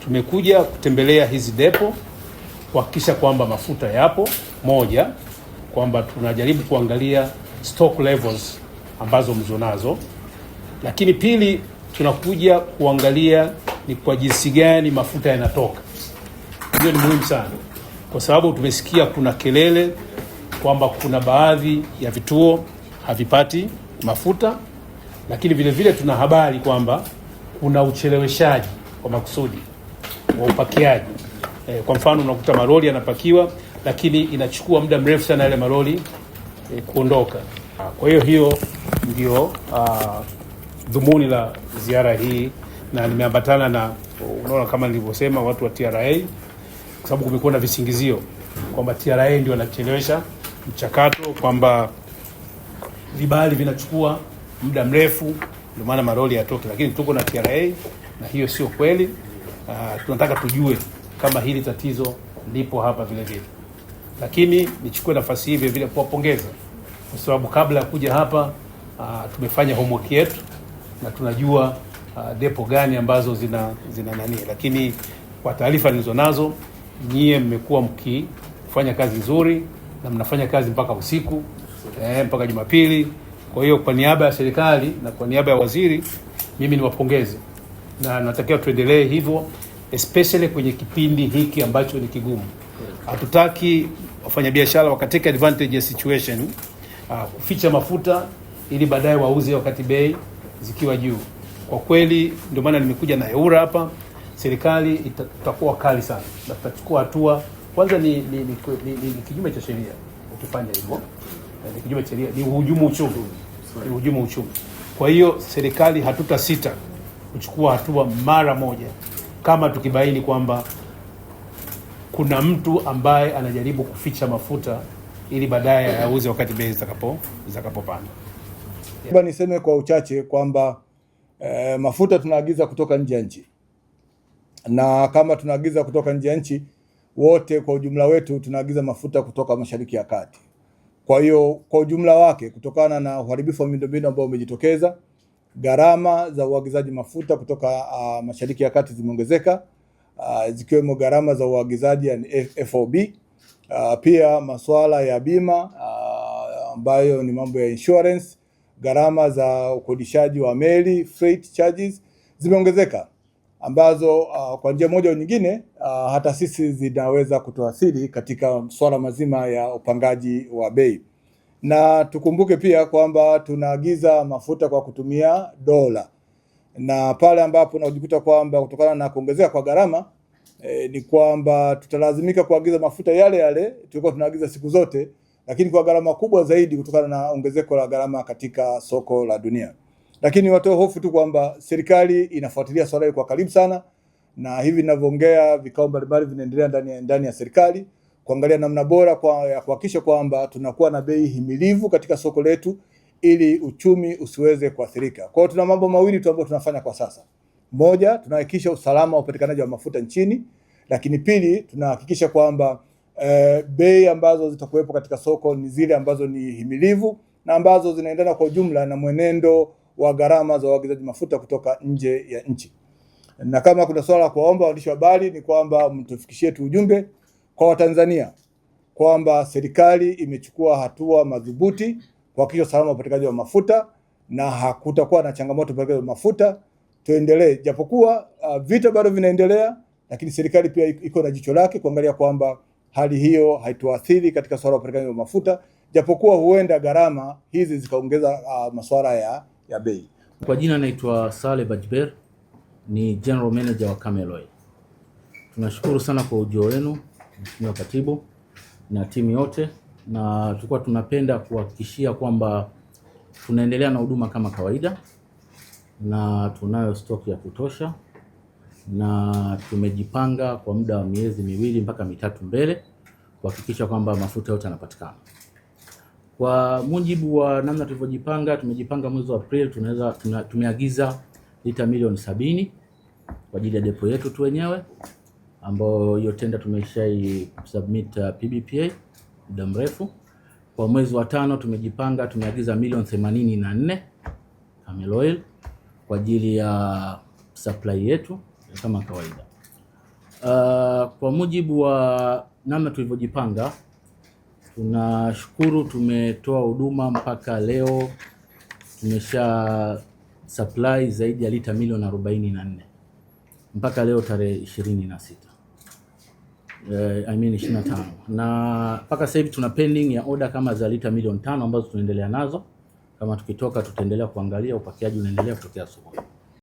tumekuja kutembelea hizi depo kuhakikisha kwamba mafuta yapo, moja, kwamba tunajaribu kuangalia stock levels ambazo mzonazo, lakini pili, tunakuja kuangalia ni kwa jinsi gani mafuta yanatoka. Hiyo ni muhimu sana, kwa sababu tumesikia kuna kelele kwamba kuna baadhi ya vituo havipati mafuta, lakini vile vile tuna habari kwamba kuna ucheleweshaji kwa makusudi wa upakiaji. Kwa mfano unakuta maroli yanapakiwa lakini inachukua muda mrefu sana yale maroli kuondoka. Kwa hiyo ndio dhumuni la ziara hii, na nimeambatana na, unaona kama nilivyosema, watu wa TRA, kwa sababu kumekuwa na visingizio kwamba TRA ndio wanachelewesha mchakato, kwamba vibali vinachukua muda mrefu ndio maana maroli yatoke, lakini tuko na TRA na hiyo sio kweli. Tunataka tujue kama hili tatizo lipo hapa vile vile. Lakini nichukue nafasi hii vile vile kuwapongeza, kwa sababu kabla ya kuja hapa tumefanya homework yetu na tunajua depo gani ambazo zina nani, lakini kwa taarifa nilizonazo, nyie mmekuwa mkifanya kazi nzuri na mnafanya kazi mpaka usiku, mpaka Jumapili. Kwa hiyo kwa niaba ya serikali na kwa niaba ya waziri, mimi niwapongeze na natakiwa tuendelee hivyo, especially kwenye kipindi hiki ambacho ni kigumu. Hatutaki wafanyabiashara wakateke advantage ya situation, kuficha mafuta ili baadaye wauze wakati bei zikiwa juu. Kwa kweli ndio maana nimekuja na EWURA hapa. Serikali itakuwa kali sana na tutachukua hatua. Kwanza ni kinyume cha sheria ukifanya hivyo. Ni kinyume cha sheria, ni uhujumu uchumi. Ni uhujumu uchumi. Kwa hiyo serikali hatutasita kuchukua hatua mara moja kama tukibaini kwamba kuna mtu ambaye anajaribu kuficha mafuta ili baadaye auze wakati bei zitakapopanda. Niseme kwa uchache kwamba mafuta tunaagiza kutoka nje ya nchi, na kama tunaagiza kutoka nje ya nchi, wote kwa ujumla wetu tunaagiza mafuta kutoka Mashariki ya Kati. Kwa hiyo kwa ujumla wake, kutokana na uharibifu wa miundombinu ambao umejitokeza, gharama za uagizaji mafuta kutoka Mashariki ya Kati zimeongezeka, zikiwemo gharama za uagizaji yani FOB, pia masuala ya bima ambayo ni mambo ya insurance, gharama za ukodishaji wa meli, freight charges zimeongezeka, ambazo kwa njia moja au nyingine hata sisi zinaweza kutuathiri katika swala mazima ya upangaji wa bei. Na tukumbuke pia kwamba tunaagiza mafuta kwa kutumia dola, na pale ambapo unajikuta kwamba kutokana na kuongezeka kwa gharama ni kwamba tutalazimika kuagiza mafuta yale yale tulikuwa tunaagiza siku zote, lakini kwa gharama kubwa zaidi kutokana na ongezeko la gharama katika soko la dunia. Lakini watoe hofu tu kwamba serikali inafuatilia swala hili kwa karibu sana, na hivi ninavyoongea vikao mbalimbali vinaendelea ndani ya serikali kuangalia namna bora ya kuhakikisha kwamba tunakuwa na bei himilivu katika soko letu ili uchumi usiweze kuathirika. Kwa hiyo tuna mambo mawili tu ambayo tunafanya kwa sasa. Moja, tunahakikisha usalama wa upatikanaji wa mafuta nchini, lakini pili, tunahakikisha kwamba bei ambazo zitakuwepo katika soko ni zile ambazo ni himilivu na ambazo zinaendana kwa ujumla na mwenendo wa gharama za uagizaji mafuta kutoka nje ya nchi. Na kama kuna swala kuwaomba waandishi wa habari ni kwamba mtufikishie tu ujumbe kwa Watanzania kwamba serikali imechukua hatua madhubuti kuhakikisha usalama wa upatikanaji wa mafuta na hakutakuwa na changamoto upatikanaji wa mafuta. Tuendelee, japokuwa vita bado vinaendelea, lakini serikali pia iko na jicho lake kuangalia kwamba hali hiyo haituathiri katika swala la upatikanaji wa mafuta, japokuwa huenda gharama hizi zikaongeza masuala ya bei. Kwa jina naitwa Saleh Bajber, ni General Manager wa Camel Oil. Tunashukuru sana kwa ujio wenu Mheshimiwa Katibu na timu yote, na tulikuwa tunapenda kuhakikishia kwamba tunaendelea na huduma kama kawaida na tunayo stock ya kutosha, na tumejipanga kwa muda wa miezi 2 mpaka 3 mbele kuhakikisha kwamba mafuta yote yanapatikana. Kwa mujibu wa namna tulivyojipanga, tumejipanga mwezi wa Aprili tumeagiza lita milioni 70 kwa ajili ya depo yetu tu wenyewe, ambao hiyo tenda tumeshai submit PBPA muda mrefu. Kwa mwezi wa 5 tumejipanga tumeagiza milioni 84 Camel Oil kwa ajili ya supply yetu kama kawaida. Kwa mujibu wa namna tulivyojipanga, tunashukuru tumetoa huduma mpaka leo tumesha supply zaidi ya lita milioni 44 mpaka leo tarehe 26. 25, na mpaka sasa hivi tuna pending ya order kama za lita milioni 5 ambazo tunaendelea nazo. Kama tukitoka tutaendelea kuangalia upakiaji unaendelea kutokea sokoni.